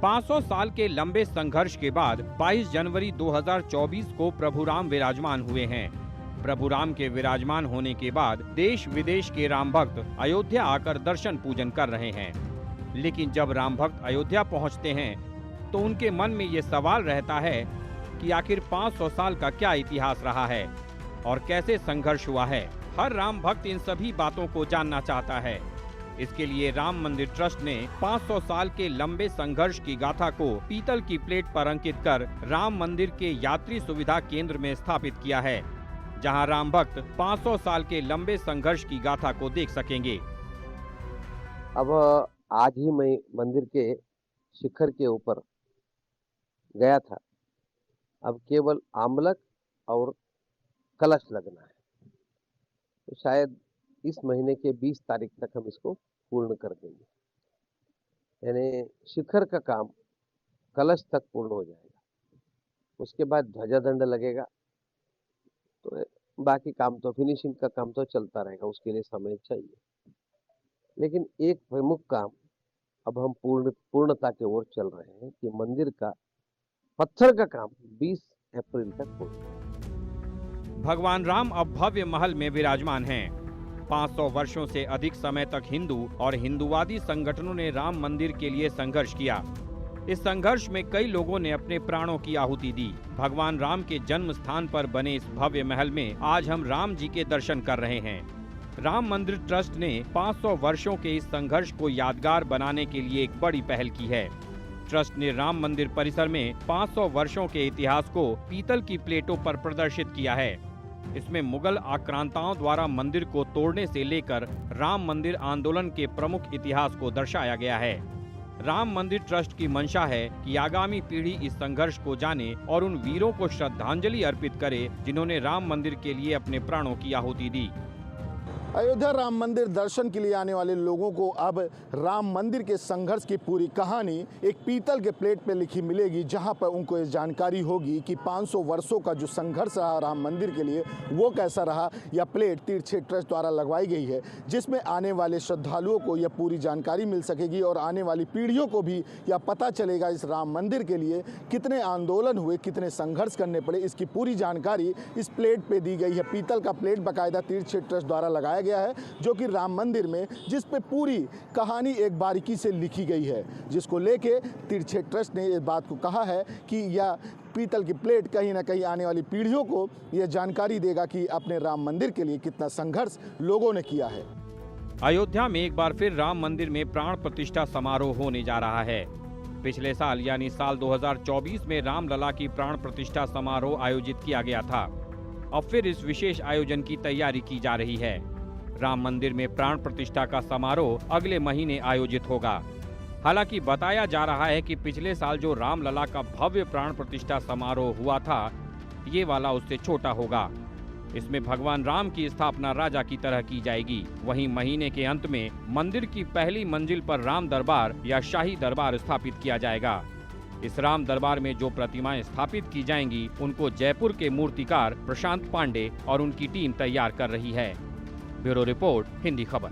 500 साल के लंबे संघर्ष के बाद 22 जनवरी 2024 को प्रभु राम विराजमान हुए हैं। प्रभु राम के विराजमान होने के बाद देश विदेश के राम भक्त अयोध्या आकर दर्शन पूजन कर रहे हैं। लेकिन जब राम भक्त अयोध्या पहुंचते हैं तो उनके मन में ये सवाल रहता है कि आखिर 500 साल का क्या इतिहास रहा है और कैसे संघर्ष हुआ है। हर राम भक्त इन सभी बातों को जानना चाहता है। इसके लिए राम मंदिर ट्रस्ट ने 500 साल के लंबे संघर्ष की गाथा को पीतल की प्लेट पर अंकित कर राम मंदिर के यात्री सुविधा केंद्र में स्थापित किया है, जहां राम भक्त 500 साल के लंबे संघर्ष की गाथा को देख सकेंगे। अब आज ही मैं मंदिर के शिखर के ऊपर गया था। अब केवल आमलक और कलश लगना है, तो शायद इस महीने के 20 तारीख तक हम इसको पूर्ण कर देंगे। यानी शिखर का काम कलश तक पूर्ण हो जाएगा। उसके बाद ध्वजादंड लगेगा, तो बाकी काम तो फिनिशिंग का काम तो चलता रहेगा, उसके लिए समय चाहिए। लेकिन एक प्रमुख काम अब हम पूर्णता की ओर चल रहे हैं कि मंदिर का पत्थर का काम 20 अप्रैल तक पूर्ण। भगवान राम अब भव्य महल में विराजमान हैं। 500 वर्षों से अधिक समय तक हिंदू और हिंदूवादी संगठनों ने राम मंदिर के लिए संघर्ष किया। इस संघर्ष में कई लोगों ने अपने प्राणों की आहुति दी। भगवान राम के जन्म स्थान पर बने इस भव्य महल में आज हम राम जी के दर्शन कर रहे हैं। राम मंदिर ट्रस्ट ने 500 वर्षों के इस संघर्ष को यादगार बनाने के लिए एक बड़ी पहल की है। ट्रस्ट ने राम मंदिर परिसर में 500 वर्षों के इतिहास को पीतल की प्लेटों पर प्रदर्शित किया है। इसमें मुगल आक्रांताओं द्वारा मंदिर को तोड़ने से लेकर राम मंदिर आंदोलन के प्रमुख इतिहास को दर्शाया गया है। राम मंदिर ट्रस्ट की मंशा है कि आगामी पीढ़ी इस संघर्ष को जाने और उन वीरों को श्रद्धांजलि अर्पित करे जिन्होंने राम मंदिर के लिए अपने प्राणों की आहुति दी। अयोध्या राम मंदिर दर्शन के लिए आने वाले लोगों को अब राम मंदिर के संघर्ष की पूरी कहानी एक पीतल के प्लेट पे लिखी मिलेगी, जहां पर उनको ये जानकारी होगी कि 500 वर्षों का जो संघर्ष रहा राम मंदिर के लिए वो कैसा रहा। यह प्लेट तीर्थक्षेत्र ट्रस्ट द्वारा लगवाई गई है, जिसमें आने वाले श्रद्धालुओं को यह पूरी जानकारी मिल सकेगी और आने वाली पीढ़ियों को भी यह पता चलेगा इस राम मंदिर के लिए कितने आंदोलन हुए, कितने संघर्ष करने पड़े। इसकी पूरी जानकारी इस प्लेट पर दी गई है। पीतल का प्लेट बाकायदा तीर्थक्षेत्र ट्रस्ट द्वारा लगाया गया है, जो कि राम मंदिर में जिस पे पूरी कहानी एक बारीकी से लिखी गई है, जिसको लेके तीर्थक्षेत्र ट्रस्ट ने इस बात को कहा है कि यह पीतल की प्लेट कहीं ना कहीं आने वाली पीढ़ियों को यह जानकारी देगा कि अपने राम मंदिर के लिए कितना संघर्ष लोगों ने किया है। अयोध्या में एक बार फिर राम मंदिर में प्राण प्रतिष्ठा समारोह होने जा रहा है। पिछले साल यानी साल 2024 में रामलला की प्राण प्रतिष्ठा समारोह आयोजित किया गया था। अब फिर इस विशेष आयोजन की तैयारी की जा रही है। राम मंदिर में प्राण प्रतिष्ठा का समारोह अगले महीने आयोजित होगा। हालांकि बताया जा रहा है कि पिछले साल जो रामलला का भव्य प्राण प्रतिष्ठा समारोह हुआ था, ये वाला उससे छोटा होगा। इसमें भगवान राम की स्थापना राजा की तरह की जाएगी। वहीं महीने के अंत में मंदिर की पहली मंजिल पर राम दरबार या शाही दरबार स्थापित किया जाएगा। इस राम दरबार में जो प्रतिमाएं स्थापित की जाएंगी, उनको जयपुर के मूर्तिकार प्रशांत पांडे और उनकी टीम तैयार कर रही है। ब्यूरो रिपोर्ट, हिंदी खबर।